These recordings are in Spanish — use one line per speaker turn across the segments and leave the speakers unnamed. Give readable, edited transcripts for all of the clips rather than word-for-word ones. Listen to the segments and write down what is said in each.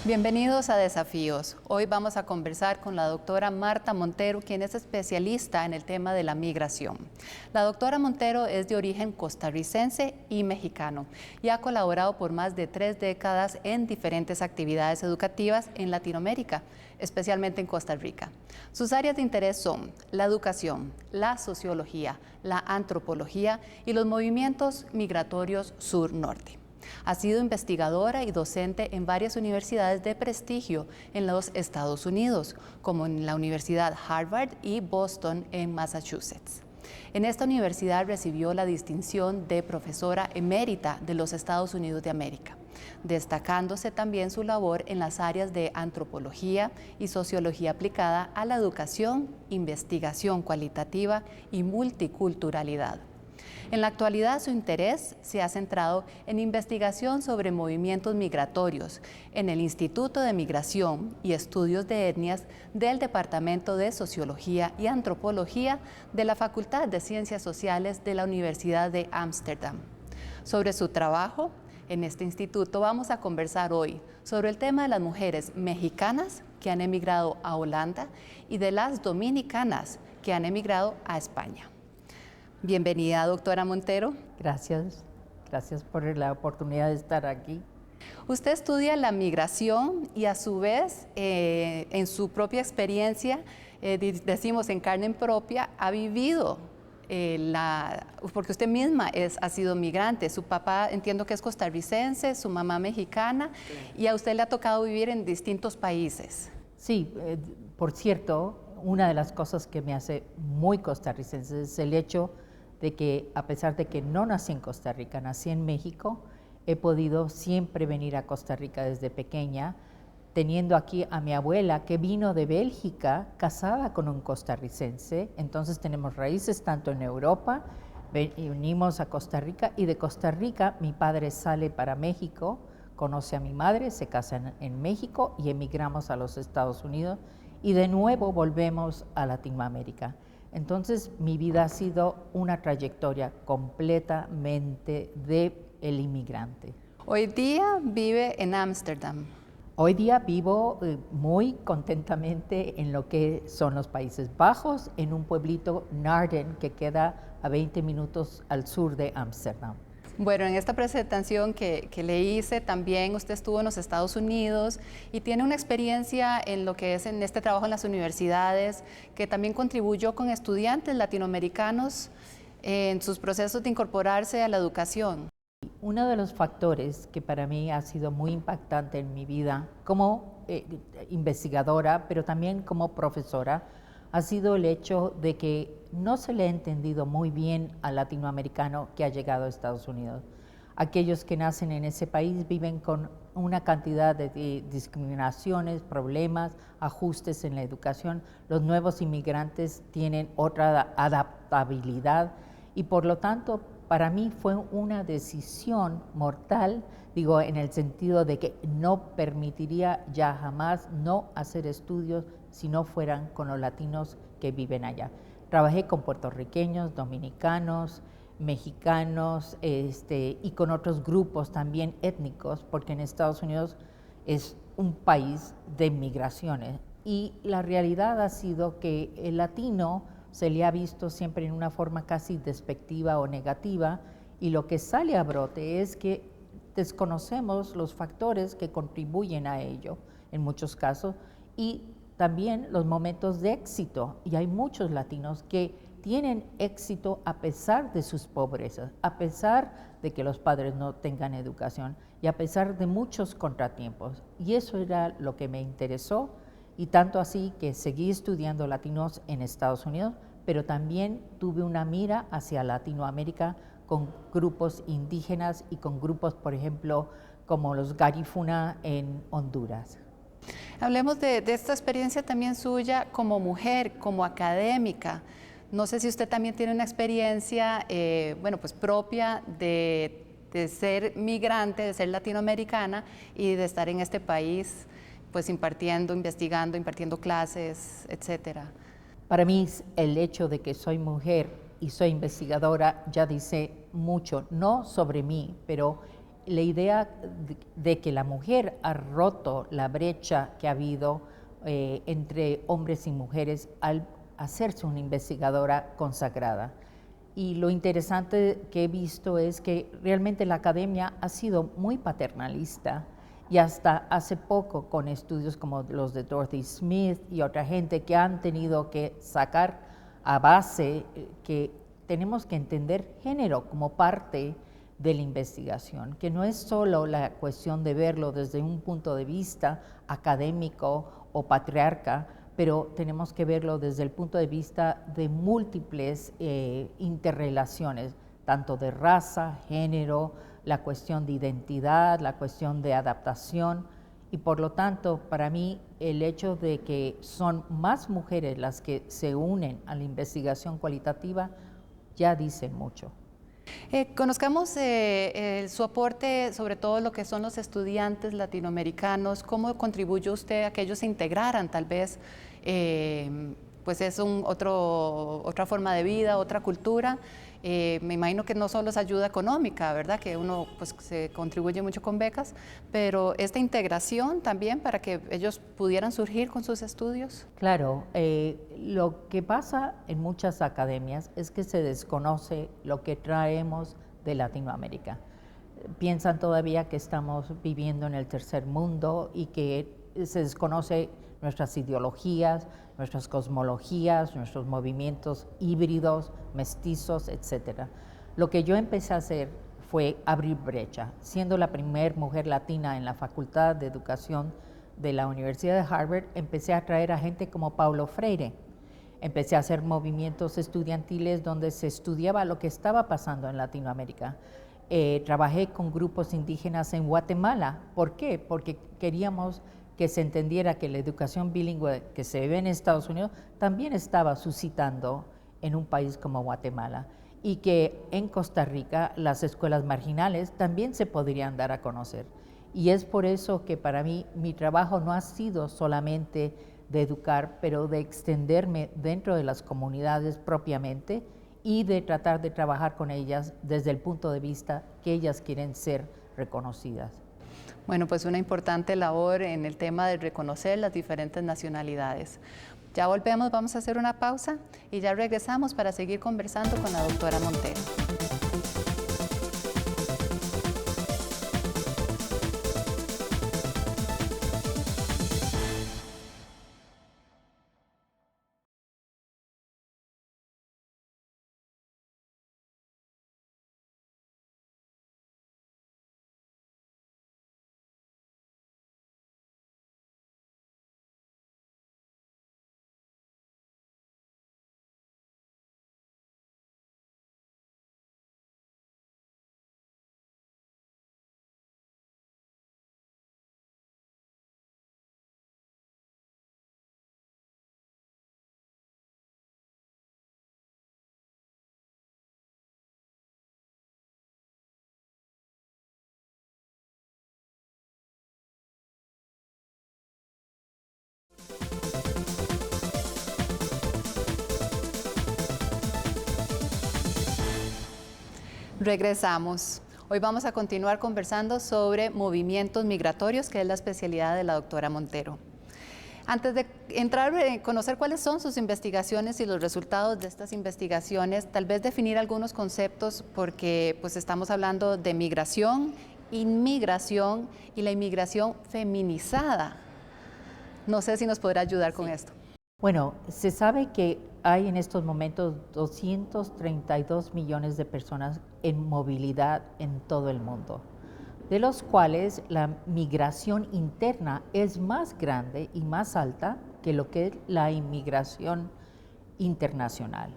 Bienvenidos a Desafíos. Hoy vamos a conversar con la doctora Marta Montero, quien es especialista en el tema de la migración. La doctora Montero es de origen costarricense y mexicano y ha colaborado por más de 3 décadas en diferentes actividades educativas en Latinoamérica, especialmente en Costa Rica. Sus áreas de interés son la educación, la sociología, la antropología y los movimientos migratorios sur-norte. Ha sido investigadora y docente en varias universidades de prestigio en los Estados Unidos, como en la Universidad Harvard y Boston en Massachusetts. En esta universidad recibió la distinción de profesora emérita de los Estados Unidos de América, destacándose también su labor en las áreas de antropología y sociología aplicada a la educación, investigación cualitativa y multiculturalidad. En la actualidad, su interés se ha centrado en investigación sobre movimientos migratorios en el Instituto de Migración y Estudios de Etnias del Departamento de Sociología y Antropología de la Facultad de Ciencias Sociales de la Universidad de Ámsterdam. Sobre su trabajo en este instituto vamos a conversar hoy sobre el tema de las mujeres mexicanas que han emigrado a Holanda y de las dominicanas que han emigrado a España. Bienvenida, doctora Montero.
Gracias por la oportunidad de estar aquí.
Usted estudia la migración y a su vez, en su propia experiencia, decimos en carne propia, ha vivido, porque usted misma ha sido migrante. Su papá entiendo que es costarricense, su mamá mexicana, y a usted le ha tocado vivir en distintos países.
Sí, por cierto, una de las cosas que me hace muy costarricense es el hecho de que, a pesar de que no nací en Costa Rica, nací en México, he podido siempre venir a Costa Rica desde pequeña, teniendo aquí a mi abuela que vino de Bélgica, casada con un costarricense. Entonces tenemos raíces tanto en Europa, venimos a Costa Rica, y de Costa Rica mi padre sale para México, conoce a mi madre, se casan en México y emigramos a los Estados Unidos y de nuevo volvemos a Latinoamérica. Entonces, mi vida ha sido una trayectoria completamente de el inmigrante.
Hoy día vive en Ámsterdam.
Hoy día vivo muy contentamente en lo que son los Países Bajos, en un pueblito, Naarden, que queda a 20 minutos al sur de Ámsterdam.
Bueno, en esta presentación que le hice también usted estuvo en los Estados Unidos y tiene una experiencia en lo que es en este trabajo en las universidades, que también contribuyó con estudiantes latinoamericanos en sus procesos de incorporarse a la educación.
Uno de los factores que para mí ha sido muy impactante en mi vida como investigadora, pero también como profesora, ha sido el hecho de que no se le ha entendido muy bien al latinoamericano que ha llegado a Estados Unidos. Aquellos que nacen en ese país viven con una cantidad de discriminaciones, problemas, ajustes en la educación. Los nuevos inmigrantes tienen otra adaptabilidad y por lo tanto para mí fue una decisión mortal, digo, en el sentido de que no permitiría ya jamás no hacer estudios si no fueran con los latinos que viven allá. Trabajé con puertorriqueños, dominicanos, mexicanos y con otros grupos también étnicos, porque en Estados Unidos es un país de migraciones y la realidad ha sido que el latino se le ha visto siempre en una forma casi despectiva o negativa, y lo que sale a brote es que desconocemos los factores que contribuyen a ello en muchos casos y también los momentos de éxito, y hay muchos latinos que tienen éxito a pesar de sus pobrezas, a pesar de que los padres no tengan educación y a pesar de muchos contratiempos, y eso era lo que me interesó, y tanto así que seguí estudiando latinos en Estados Unidos, pero también tuve una mira hacia Latinoamérica con grupos indígenas y con grupos, por ejemplo, como los Garifuna en Honduras.
Hablemos de esta experiencia también suya como mujer, como académica. No sé si usted también tiene una experiencia, bueno, pues propia de ser migrante, de ser latinoamericana y de estar en este país, pues impartiendo, investigando, impartiendo clases, etcétera.
Para mí el hecho de que soy mujer y soy investigadora ya dice mucho, no sobre mí, pero la idea de que la mujer ha roto la brecha que ha habido entre hombres y mujeres al hacerse una investigadora consagrada. Y lo interesante que he visto es que realmente la academia ha sido muy paternalista y hasta hace poco con estudios como los de Dorothy Smith y otra gente que han tenido que sacar a base que tenemos que entender género como parte de la investigación, que no es solo la cuestión de verlo desde un punto de vista académico o patriarca, pero tenemos que verlo desde el punto de vista de múltiples interrelaciones, tanto de raza, género, la cuestión de identidad, la cuestión de adaptación, y por lo tanto, para mí, el hecho de que son más mujeres las que se unen a la investigación cualitativa ya dice mucho.
Conozcamos su aporte, sobre todo lo que son los estudiantes latinoamericanos, cómo contribuye usted a que ellos se integraran tal vez, pues es otra forma de vida, otra cultura. Me imagino que no solo es ayuda económica, ¿verdad? Que uno pues se contribuye mucho con becas, pero esta integración también para que ellos pudieran surgir con sus estudios.
Claro, lo que pasa en muchas academias es que se desconoce lo que traemos de Latinoamérica. Piensan todavía que estamos viviendo en el tercer mundo y que se desconoce nuestras ideologías, nuestras cosmologías, nuestros movimientos híbridos, mestizos, etc. Lo que yo empecé a hacer fue abrir brecha, siendo la primera mujer latina en la Facultad de Educación de la Universidad de Harvard. Empecé a traer a gente como Paulo Freire. Empecé a hacer movimientos estudiantiles donde se estudiaba lo que estaba pasando en Latinoamérica. Trabajé con grupos indígenas en Guatemala. ¿Por qué? Porque queríamos que se entendiera que la educación bilingüe que se ve en Estados Unidos también estaba suscitando en un país como Guatemala, y que en Costa Rica las escuelas marginales también se podrían dar a conocer. Y es por eso que para mí mi trabajo no ha sido solamente de educar, pero de extenderme dentro de las comunidades propiamente y de tratar de trabajar con ellas desde el punto de vista que ellas quieren ser reconocidas.
Bueno, pues una importante labor en el tema de reconocer las diferentes nacionalidades. Ya volvemos, vamos a hacer una pausa y ya regresamos para seguir conversando con la doctora Montero. Regresamos. Hoy vamos a continuar conversando sobre movimientos migratorios, que es la especialidad de la doctora Montero. Antes de entrar a conocer cuáles son sus investigaciones y los resultados de estas investigaciones, tal vez definir algunos conceptos, porque pues estamos hablando de migración, inmigración y la inmigración feminizada. No sé si nos podrá ayudar con esto.
Bueno, se sabe que hay en estos momentos 232 millones de personas en movilidad en todo el mundo, de los cuales la migración interna es más grande y más alta que lo que es la inmigración internacional.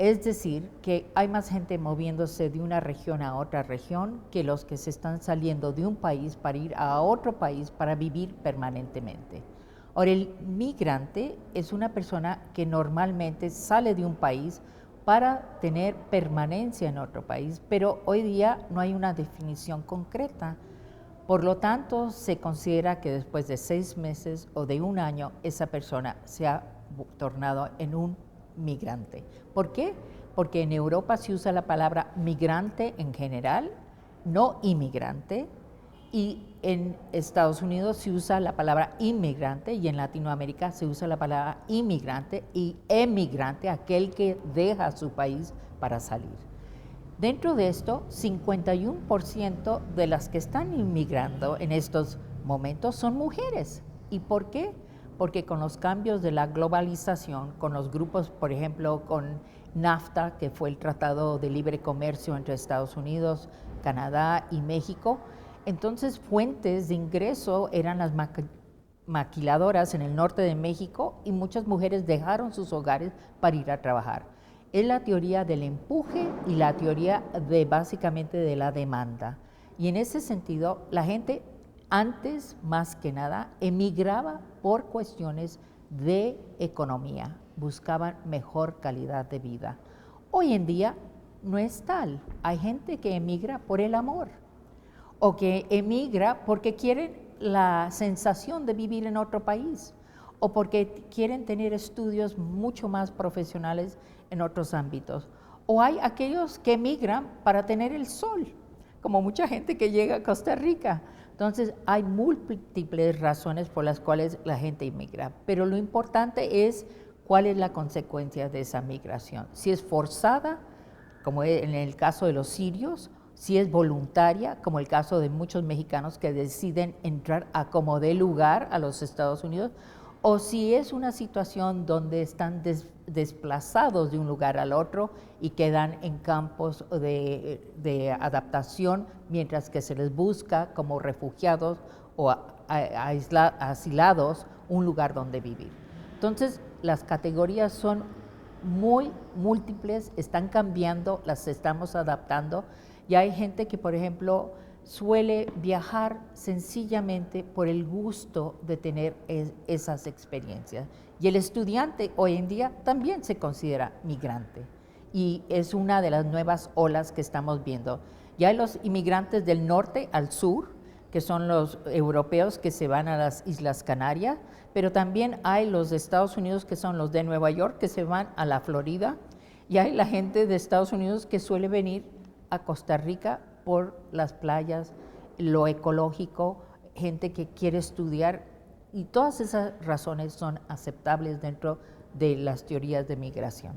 Es decir, que hay más gente moviéndose de una región a otra región que los que se están saliendo de un país para ir a otro país para vivir permanentemente. Ahora, el migrante es una persona que normalmente sale de un país para tener permanencia en otro país, pero hoy día no hay una definición concreta. Por lo tanto, se considera que después de 6 meses o de un año, esa persona se ha tornado en un migrante. ¿Por qué? Porque en Europa se usa la palabra migrante en general, no inmigrante, y en Estados Unidos se usa la palabra inmigrante, y en Latinoamérica se usa la palabra inmigrante y emigrante, aquel que deja su país para salir. Dentro de esto, 51% de las que están inmigrando en estos momentos son mujeres. ¿Y por qué? Porque con los cambios de la globalización, con los grupos, por ejemplo, con NAFTA, que fue el Tratado de Libre Comercio entre Estados Unidos, Canadá y México, entonces fuentes de ingreso eran las maquiladoras en el norte de México y muchas mujeres dejaron sus hogares para ir a trabajar. Es la teoría del empuje y la teoría de básicamente de la demanda. Y en ese sentido, la gente antes, más que nada, emigraba por cuestiones de economía, buscaban mejor calidad de vida. Hoy en día no es tal. Hay gente que emigra por el amor o que emigra porque quieren la sensación de vivir en otro país o porque quieren tener estudios mucho más profesionales en otros ámbitos. O hay aquellos que emigran para tener el sol, como mucha gente que llega a Costa Rica. Entonces, hay múltiples razones por las cuales la gente inmigra, pero lo importante es cuál es la consecuencia de esa migración. Si es forzada, como en el caso de los sirios, si es voluntaria, como el caso de muchos mexicanos que deciden entrar a como de lugar a los Estados Unidos, o si es una situación donde están desplazados de un lugar al otro y quedan en campos de adaptación mientras que se les busca como refugiados o asilados un lugar donde vivir. Entonces, las categorías son muy múltiples, están cambiando, las estamos adaptando y hay gente que, por ejemplo, suele viajar sencillamente por el gusto de tener esas experiencias. Y el estudiante hoy en día también se considera migrante y es una de las nuevas olas que estamos viendo. Ya hay los inmigrantes del norte al sur, que son los europeos que se van a las Islas Canarias, pero también hay los de Estados Unidos que son los de Nueva York que se van a la Florida y hay la gente de Estados Unidos que suele venir a Costa Rica por las playas, lo ecológico, gente que quiere estudiar y todas esas razones son aceptables dentro de las teorías de migración.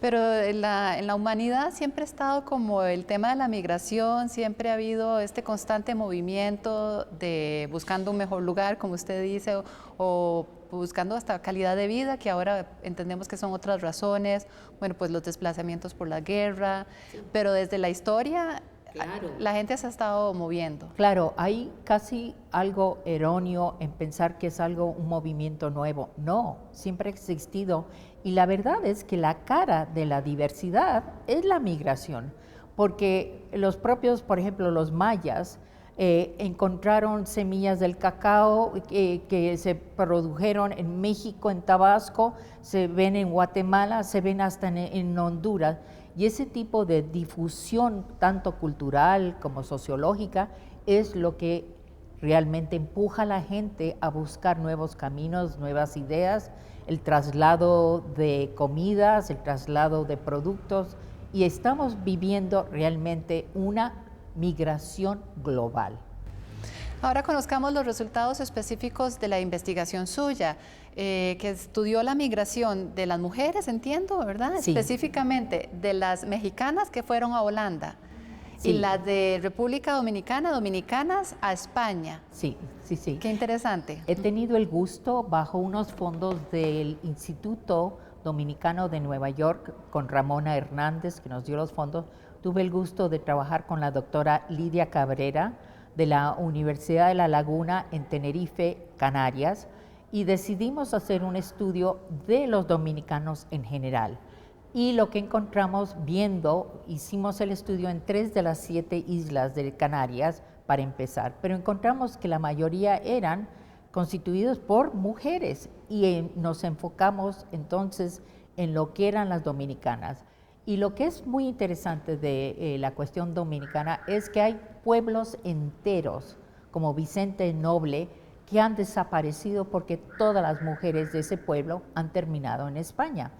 Pero en la humanidad siempre ha estado como el tema de la migración, siempre ha habido este constante movimiento de buscando un mejor lugar, como usted dice, o buscando hasta calidad de vida, que ahora entendemos que son otras razones, bueno, pues los desplazamientos por la guerra, sí. Pero desde la historia claro. La gente se ha estado moviendo.
Claro, hay casi algo erróneo en pensar que es un movimiento nuevo. No, siempre ha existido. Y la verdad es que la cara de la diversidad es la migración, porque los propios, por ejemplo, los mayas, encontraron semillas del cacao que se produjeron en México, en Tabasco, se ven en Guatemala, se ven hasta en Honduras. Y ese tipo de difusión, tanto cultural como sociológica, es lo que realmente empuja a la gente a buscar nuevos caminos, nuevas ideas, el traslado de comidas, el traslado de productos, y estamos viviendo realmente una migración global.
Ahora conozcamos los resultados específicos de la investigación suya, que estudió la migración de las mujeres, entiendo, ¿verdad? Sí. Específicamente de las mexicanas que fueron a Holanda. Sí. Y las de República Dominicana, dominicanas a España.
Sí, sí, sí.
Qué interesante.
He tenido el gusto, bajo unos fondos del Instituto Dominicano de Nueva York, con Ramona Hernández, que nos dio los fondos, tuve el gusto de trabajar con la doctora Lidia Cabrera, de la Universidad de La Laguna en Tenerife, Canarias, y decidimos hacer un estudio de los dominicanos en general. Y lo que encontramos viendo, hicimos el estudio en 3 de las 7 islas de Canarias para empezar, pero encontramos que la mayoría eran constituidos por mujeres y nos enfocamos entonces en lo que eran las dominicanas. Y lo que es muy interesante de la cuestión dominicana es que hay pueblos enteros, como Vicente Noble, que han desaparecido porque todas las mujeres de ese pueblo han terminado en España.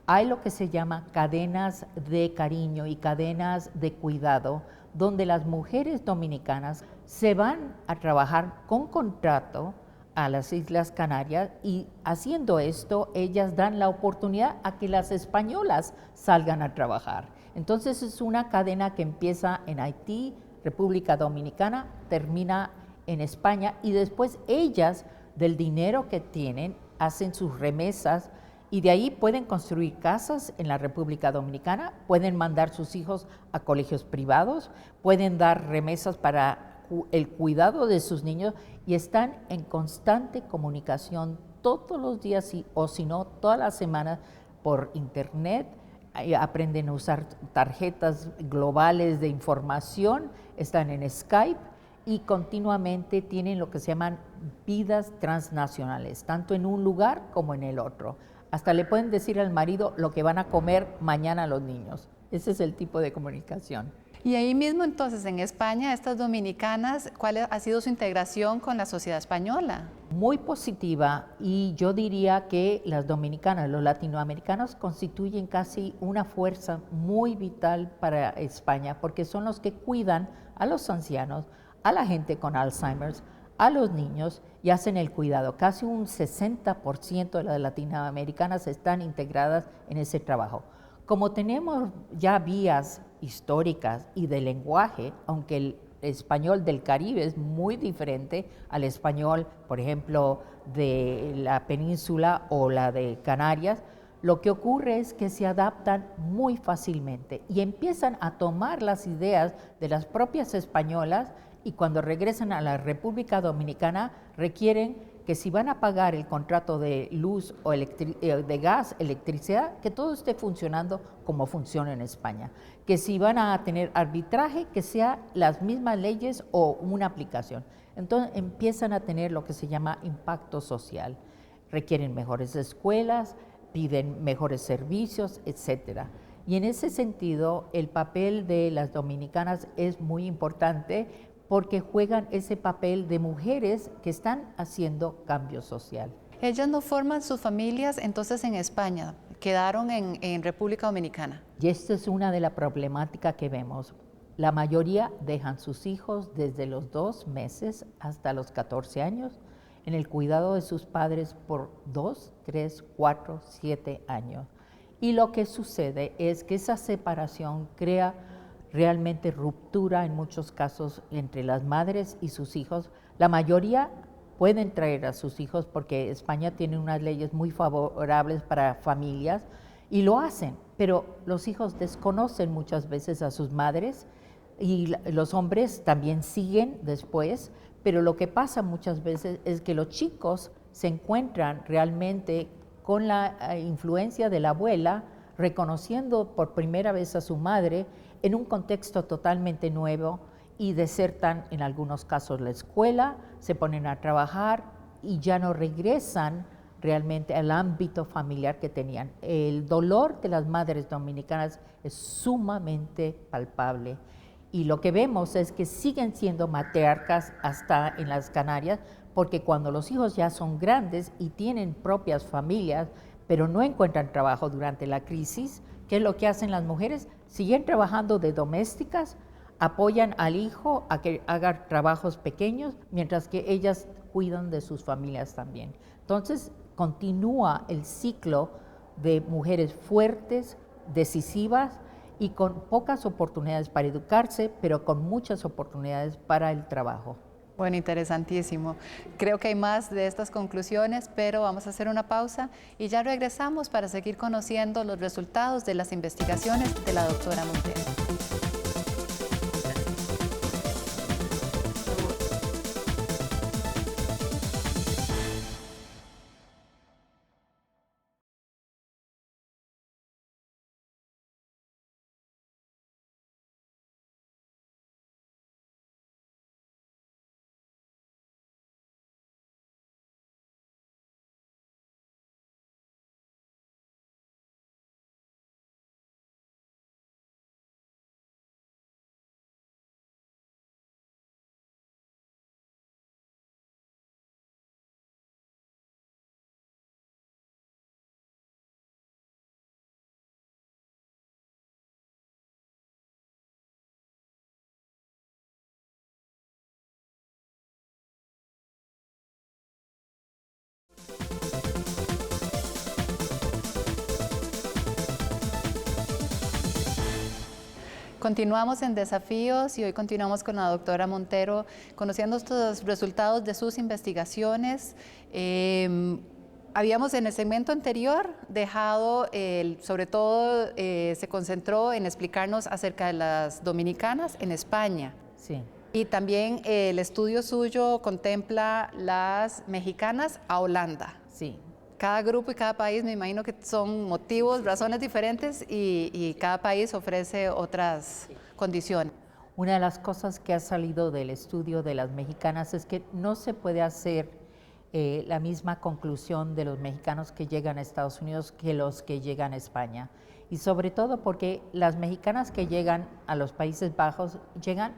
Hay lo que se llama cadenas de cariño y cadenas de cuidado, donde las mujeres dominicanas se van a trabajar con contrato a las Islas Canarias y haciendo esto ellas dan la oportunidad a que las españolas salgan a trabajar. Entonces es una cadena que empieza en Haití, República Dominicana, termina en España y después ellas del dinero que tienen hacen sus remesas y de ahí pueden construir casas en la República Dominicana, pueden mandar sus hijos a colegios privados, pueden dar remesas para el cuidado de sus niños y están en constante comunicación todos los días o si no todas las semanas por internet. Aprenden a usar tarjetas globales de información, están en Skype y continuamente tienen lo que se llaman vidas transnacionales, tanto en un lugar como en el otro. Hasta le pueden decir al marido lo que van a comer mañana los niños. Ese es el tipo de comunicación.
Y ahí mismo entonces en España, estas dominicanas, ¿cuál ha sido su integración con la sociedad española?
Muy positiva y yo diría que las dominicanas, los latinoamericanos constituyen casi una fuerza muy vital para España porque son los que cuidan a los ancianos, a la gente con Alzheimer's, a los niños y hacen el cuidado. Casi un 60% de las latinoamericanas están integradas en ese trabajo. Como tenemos ya vías históricas y de lenguaje, aunque el español del Caribe es muy diferente al español, por ejemplo, de la península o la de Canarias, lo que ocurre es que se adaptan muy fácilmente y empiezan a tomar las ideas de las propias españolas y cuando regresan a la República Dominicana requieren que si van a pagar el contrato de luz o de gas, electricidad, que todo esté funcionando como funciona en España. Que si van a tener arbitraje, que sea las mismas leyes o una aplicación. Entonces empiezan a tener lo que se llama impacto social. Requieren mejores escuelas, piden mejores servicios, etcétera. Y en ese sentido, el papel de las dominicanas es muy importante porque juegan ese papel de mujeres que están haciendo cambio social.
Ellas no forman sus familias entonces en España, quedaron en República Dominicana.
Y esta es una de las problemáticas que vemos. La mayoría dejan sus hijos desde los 2 meses hasta los 14 años en el cuidado de sus padres por 2, 3, 4, 7 años. Y lo que sucede es que esa separación crea realmente ruptura en muchos casos entre las madres y sus hijos. La mayoría pueden traer a sus hijos porque España tiene unas leyes muy favorables para familias y lo hacen, pero los hijos desconocen muchas veces a sus madres y los hombres también siguen después, pero lo que pasa muchas veces es que los chicos se encuentran realmente con la influencia de la abuela, reconociendo por primera vez a su madre en un contexto totalmente nuevo y desertan en algunos casos la escuela, se ponen a trabajar y ya no regresan realmente al ámbito familiar que tenían. El dolor de las madres dominicanas es sumamente palpable y lo que vemos es que siguen siendo matriarcas hasta en las Canarias porque cuando los hijos ya son grandes y tienen propias familias, pero no encuentran trabajo durante la crisis, ¿qué es lo que hacen las mujeres? Siguen trabajando de domésticas, apoyan al hijo a que haga trabajos pequeños, mientras que ellas cuidan de sus familias también. Entonces, continúa el ciclo de mujeres fuertes, decisivas y con pocas oportunidades para educarse, pero con muchas oportunidades para el trabajo.
Bueno, interesantísimo. Creo que hay más de estas conclusiones, pero vamos a hacer una pausa y ya regresamos para seguir conociendo los resultados de las investigaciones de la doctora Montero. Continuamos en Desafíos y hoy continuamos con la doctora Montero, conociendo estos resultados de sus investigaciones. Habíamos en el segmento anterior dejado, sobre todo se concentró en explicarnos acerca de las dominicanas en España.
Sí.
Y también el estudio suyo contempla las mexicanas a Holanda.
Sí.
Cada grupo y cada país, me imagino que son motivos, razones diferentes y cada país ofrece otras condiciones.
Una de las cosas que ha salido del estudio de las mexicanas es que no se puede hacer la misma conclusión de los mexicanos que llegan a Estados Unidos que los que llegan a España. Y sobre todo porque las mexicanas que llegan a los Países Bajos llegan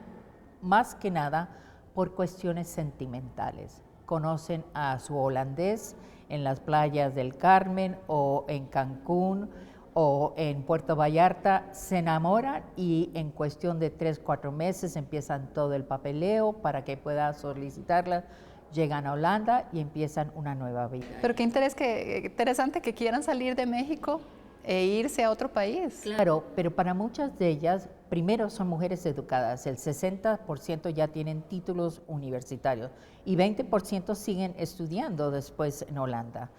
más que nada por cuestiones sentimentales. Conocen a su holandés en las playas del Carmen o en Cancún o en Puerto Vallarta, se enamoran y en cuestión de 3, 4 meses empiezan todo el papeleo para que pueda solicitarla. Llegan a Holanda y empiezan una nueva vida.
Pero qué interesante que quieran salir de México e irse a otro país.
Claro, pero para muchas de ellas, primero son mujeres educadas, el 60% ya tienen títulos universitarios y 20% siguen estudiando después en Holanda.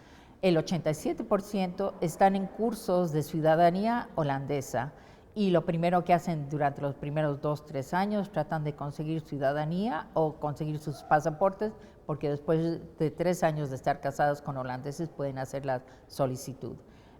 El 87% están en cursos de ciudadanía holandesa y lo primero que hacen durante los primeros 2, 3 años tratan de conseguir ciudadanía o conseguir sus pasaportes, porque después de 3 años de estar casados con holandeses pueden hacer la solicitud.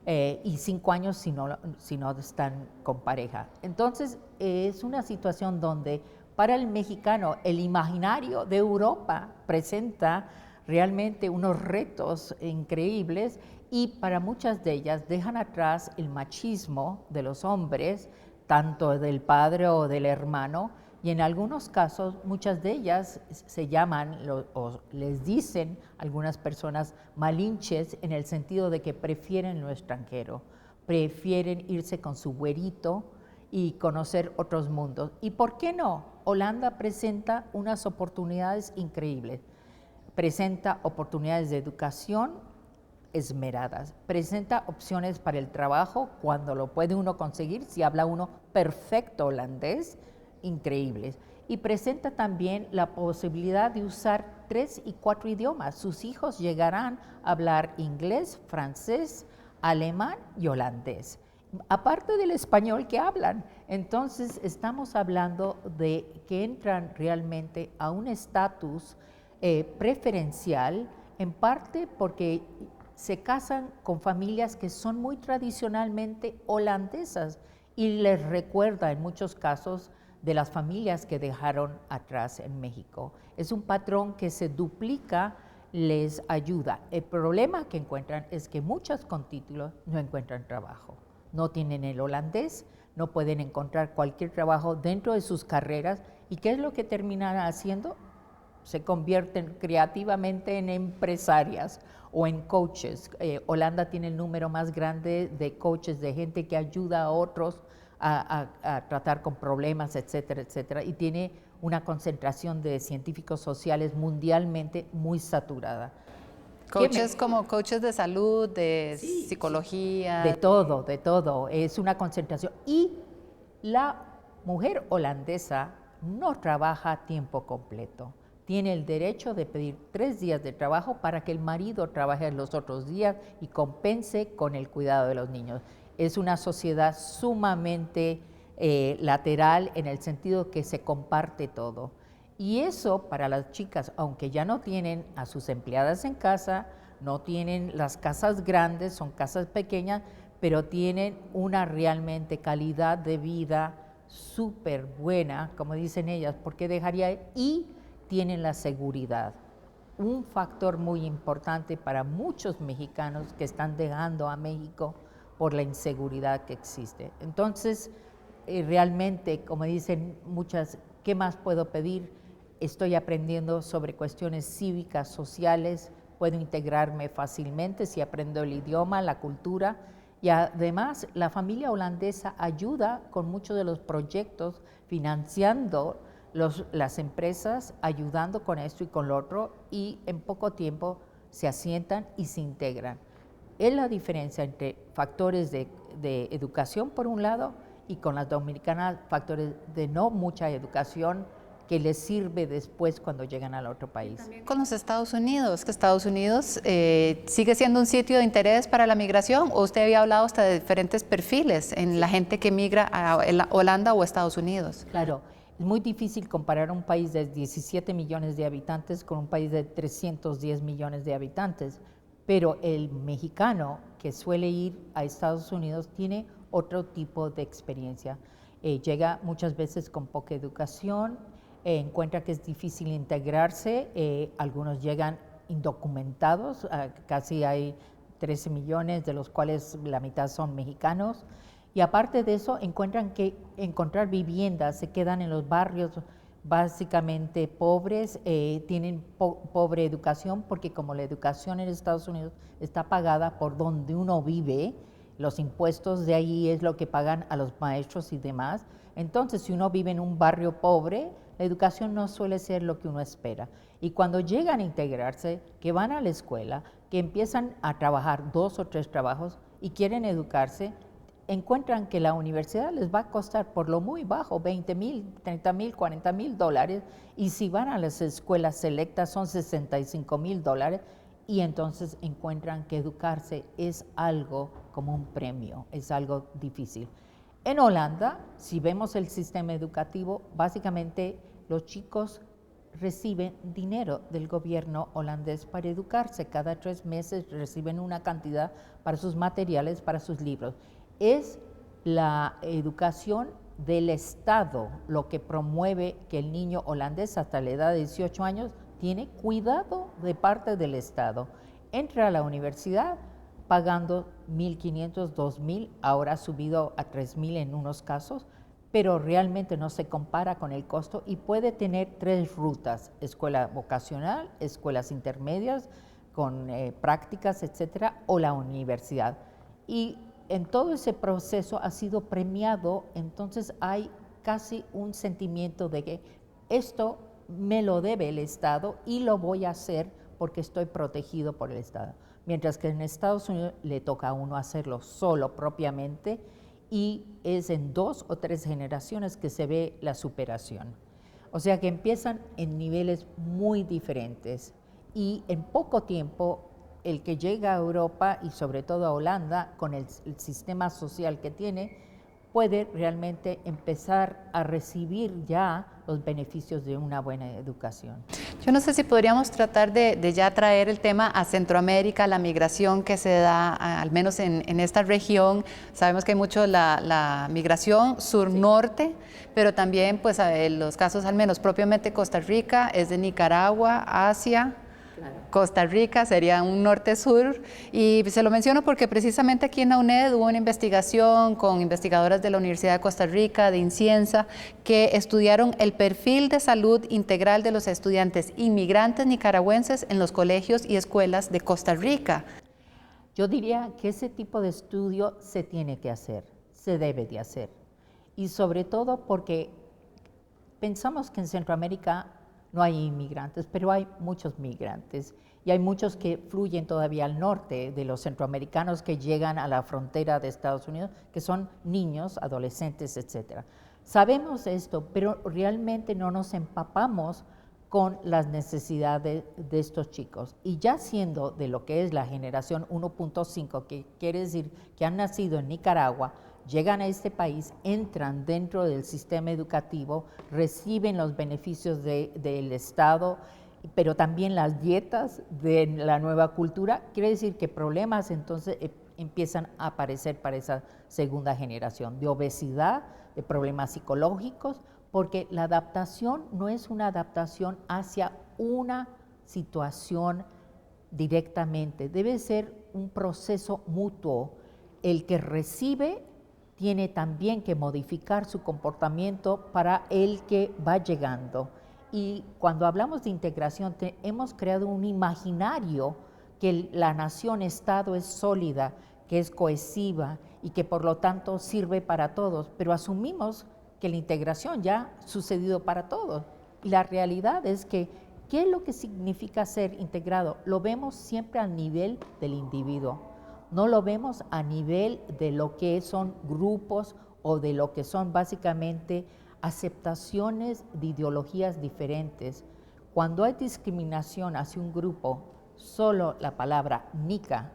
Y 5 años si no están con pareja. Entonces es una situación donde para el mexicano el imaginario de Europa presenta realmente unos retos increíbles y para muchas de ellas dejan atrás el machismo de los hombres, tanto del padre o del hermano, y en algunos casos muchas de ellas se llaman o les dicen algunas personas malinches en el sentido de que prefieren lo extranjero, prefieren irse con su güerito y conocer otros mundos. ¿Y por qué no? Holanda presenta unas oportunidades increíbles. Presenta oportunidades de educación esmeradas, presenta opciones para el trabajo cuando lo puede uno conseguir, si habla uno perfecto holandés, increíbles. Y presenta también la posibilidad de usar 3 y 4 idiomas. Sus hijos llegarán a hablar inglés, francés, alemán y holandés, aparte del español que hablan. Entonces estamos hablando de que entran realmente a un estatus preferencial, en parte porque se casan con familias que son muy tradicionalmente holandesas y les recuerda en muchos casos de las familias que dejaron atrás en México. Es un patrón que se duplica, les ayuda. El problema que encuentran es que muchas con título no encuentran trabajo, no tienen el holandés, no pueden encontrar cualquier trabajo dentro de sus carreras. ¿Y qué es lo que terminan haciendo? Se convierten creativamente en empresarias o en coaches. Holanda tiene el número más grande de coaches, de gente que ayuda a otros a tratar con problemas, etcétera, etcétera, y tiene una concentración de científicos sociales mundialmente muy saturada.
Coaches como coaches de salud, de psicología.
De todo. Es una concentración. Y la mujer holandesa no trabaja a tiempo completo. Tiene el derecho de pedir 3 días de trabajo para que el marido trabaje los otros días y compense con el cuidado de los niños. Es una sociedad sumamente lateral en el sentido que se comparte todo. Y eso para las chicas, aunque ya no tienen a sus empleadas en casa, no tienen las casas grandes, son casas pequeñas, pero tienen una realmente calidad de vida súper buena, como dicen ellas, porque dejaría y tienen la seguridad. Un factor muy importante para muchos mexicanos que están dejando a México por la inseguridad que existe. Entonces, realmente, como dicen muchas, ¿qué más puedo pedir? Estoy aprendiendo sobre cuestiones cívicas, sociales, puedo integrarme fácilmente si aprendo el idioma, la cultura, y además la familia holandesa ayuda con muchos de los proyectos, financiando las empresas, ayudando con esto y con lo otro, y en poco tiempo se asientan y se integran. Es la diferencia entre factores de educación por un lado y con las dominicanas factores de no mucha educación que les sirve después cuando llegan al otro país.
También con los Estados Unidos, que Estados Unidos sigue siendo un sitio de interés para la migración, o usted había hablado hasta de diferentes perfiles en la gente que migra a Holanda o Estados Unidos.
Claro, es muy difícil comparar un país de 17 millones de habitantes con un país de 310 millones de habitantes, pero el mexicano que suele ir a Estados Unidos tiene otro tipo de experiencia. Llega muchas veces con poca educación, encuentra que es difícil integrarse, algunos llegan indocumentados, casi hay 13 millones, de los cuales la mitad son mexicanos, y aparte de eso encuentran que encontrar viviendas, se quedan en los barrios básicamente pobres, tienen pobre educación, porque como la educación en Estados Unidos está pagada por donde uno vive, los impuestos de ahí es lo que pagan a los maestros y demás. Entonces, si uno vive en un barrio pobre, la educación no suele ser lo que uno espera. Y cuando llegan a integrarse, que van a la escuela, que empiezan a trabajar 2 o 3 trabajos y quieren educarse, encuentran que la universidad les va a costar por lo muy bajo, 20,000, 30,000, 40,000 dólares, y si van a las escuelas selectas son 65,000 dólares, y entonces encuentran que educarse es algo como un premio, es algo difícil. En Holanda, si vemos el sistema educativo, básicamente los chicos reciben dinero del gobierno holandés para educarse. Cada 3 meses reciben una cantidad para sus materiales, para sus libros. Es la educación del Estado lo que promueve que el niño holandés hasta la edad de 18 años tiene cuidado de parte del Estado. Entra a la universidad pagando 1,500, 2,000, ahora ha subido a 3,000 en unos casos, pero realmente no se compara con el costo y puede tener 3 rutas: escuela vocacional, escuelas intermedias con prácticas, etcétera, o la universidad. Y en todo ese proceso ha sido premiado, entonces hay casi un sentimiento de que esto me lo debe el Estado y lo voy a hacer porque estoy protegido por el Estado. Mientras que en Estados Unidos le toca a uno hacerlo solo propiamente, y es en 2 o 3 generaciones que se ve la superación. O sea que empiezan en niveles muy diferentes y en poco tiempo el que llega a Europa y sobre todo a Holanda con el sistema social que tiene puede realmente empezar a recibir ya los beneficios de una buena educación.
Yo no sé si podríamos tratar de ya traer el tema a Centroamérica, la migración que se da, al menos en esta región. Sabemos que hay mucho la migración sur-norte, pero también pues los casos, al menos propiamente Costa Rica, es de Nicaragua, Asia. Claro. Costa Rica sería un norte-sur, y se lo menciono porque precisamente aquí en la UNED hubo una investigación con investigadoras de la Universidad de Costa Rica, de INCIENSA, que estudiaron el perfil de salud integral de los estudiantes inmigrantes nicaragüenses en los colegios y escuelas de Costa Rica.
Yo diría que ese tipo de estudio se tiene que hacer, se debe de hacer, y sobre todo porque pensamos que en Centroamérica no hay inmigrantes, pero hay muchos migrantes y hay muchos que fluyen todavía al norte, de los centroamericanos que llegan a la frontera de Estados Unidos, que son niños, adolescentes, etc. Sabemos esto, pero realmente no nos empapamos con las necesidades de estos chicos. Y ya siendo de lo que es la generación 1.5, que quiere decir que han nacido en Nicaragua, llegan a este país, entran dentro del sistema educativo, reciben los beneficios del Estado, pero también las dietas de la nueva cultura. Quiere decir que problemas entonces empiezan a aparecer para esa segunda generación, de obesidad, de problemas psicológicos, porque la adaptación no es una adaptación hacia una situación directamente, debe ser un proceso mutuo. El que recibe tiene también que modificar su comportamiento para el que va llegando. Y cuando hablamos de integración, hemos creado un imaginario que la nación-estado es sólida, que es cohesiva y que por lo tanto sirve para todos, pero asumimos que la integración ya ha sucedido para todos. Y la realidad es que, ¿qué es lo que significa ser integrado? Lo vemos siempre al nivel del individuo. No lo vemos a nivel de lo que son grupos o de lo que son básicamente aceptaciones de ideologías diferentes. Cuando hay discriminación hacia un grupo, solo la palabra nica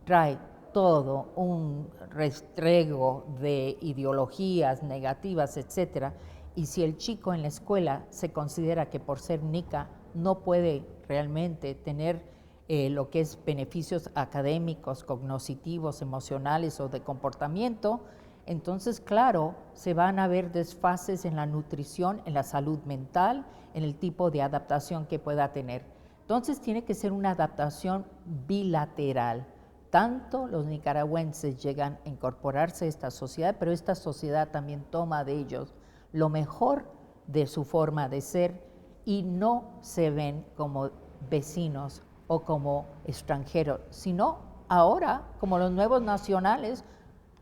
trae todo un restrego de ideologías negativas, etcétera. Y si el chico en la escuela se considera que por ser nica no puede realmente tener lo que es beneficios académicos, cognitivos, emocionales o de comportamiento, entonces, claro, se van a ver desfases en la nutrición, en la salud mental, en el tipo de adaptación que pueda tener. Entonces, tiene que ser una adaptación bilateral. Tanto los nicaragüenses llegan a incorporarse a esta sociedad, pero esta sociedad también toma de ellos lo mejor de su forma de ser y no se ven como vecinos o como extranjeros, sino ahora como los nuevos nacionales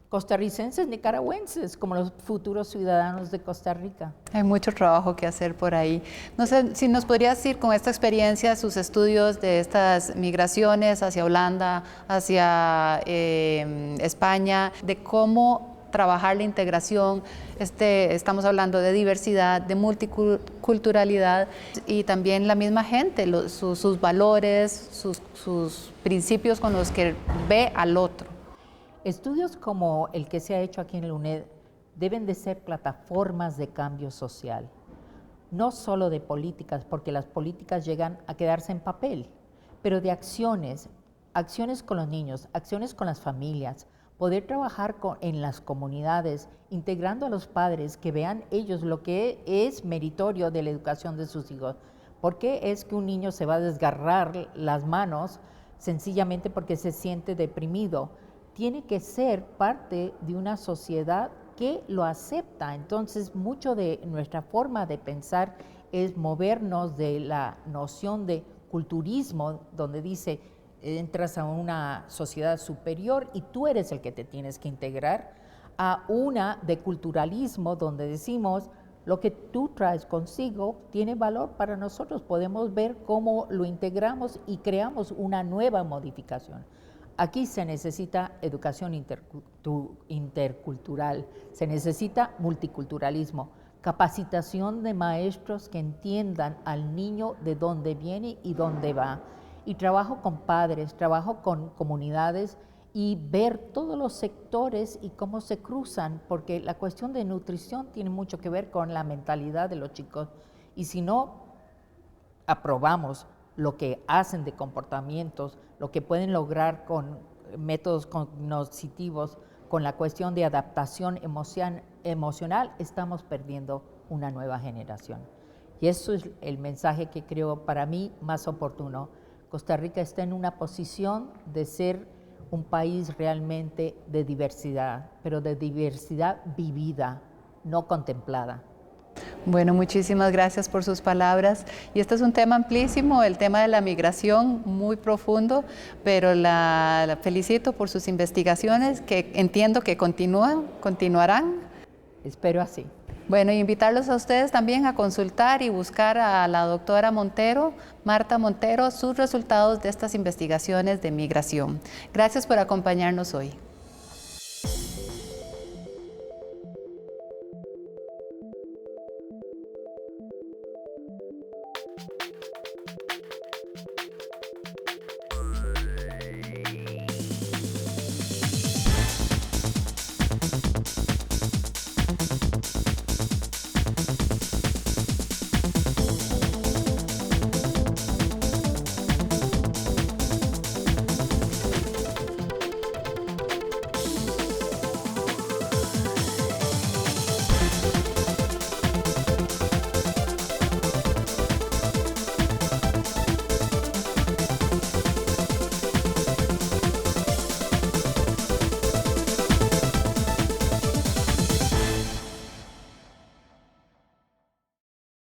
costarricenses, nicaragüenses, como los futuros ciudadanos de Costa Rica.
Hay mucho trabajo que hacer por ahí. No sé si nos podrías decir con esta experiencia, sus estudios de estas migraciones hacia Holanda, hacia España, de cómo trabajar la integración, estamos hablando de diversidad, de multiculturalidad y también la misma gente, sus valores, sus principios con los que ve al otro.
Estudios como el que se ha hecho aquí en el UNED deben de ser plataformas de cambio social, no solo de políticas, porque las políticas llegan a quedarse en papel, pero de acciones con los niños, acciones con las familias, poder trabajar en las comunidades, integrando a los padres que vean ellos lo que es meritorio de la educación de sus hijos. ¿Por qué es que un niño se va a desgarrar las manos sencillamente porque se siente deprimido? Tiene que ser parte de una sociedad que lo acepta. Entonces, mucho de nuestra forma de pensar es movernos de la noción de culturismo, donde dice, entras a una sociedad superior y tú eres el que te tienes que integrar, a una de culturalismo, donde decimos, lo que tú traes consigo tiene valor para nosotros, podemos ver cómo lo integramos y creamos una nueva modificación. Aquí se necesita educación intercultural, se necesita multiculturalismo, capacitación de maestros que entiendan al niño de dónde viene y dónde va, y trabajo con padres, trabajo con comunidades y ver todos los sectores y cómo se cruzan, porque la cuestión de nutrición tiene mucho que ver con la mentalidad de los chicos, y si no aprobamos lo que hacen de comportamientos, lo que pueden lograr con métodos cognitivos, con la cuestión de adaptación emocional, estamos perdiendo una nueva generación. Y eso es el mensaje que creo para mí más oportuno. Costa Rica está en una posición de ser un país realmente de diversidad, pero de diversidad vivida, no contemplada.
Bueno, muchísimas gracias por sus palabras. Y este es un tema amplísimo, el tema de la migración, muy profundo, pero la felicito por sus investigaciones, que entiendo que continuarán.
Espero así.
Bueno, y invitarlos a ustedes también a consultar y buscar a la doctora Montero, Marta Montero, sus resultados de estas investigaciones de migración. Gracias por acompañarnos hoy.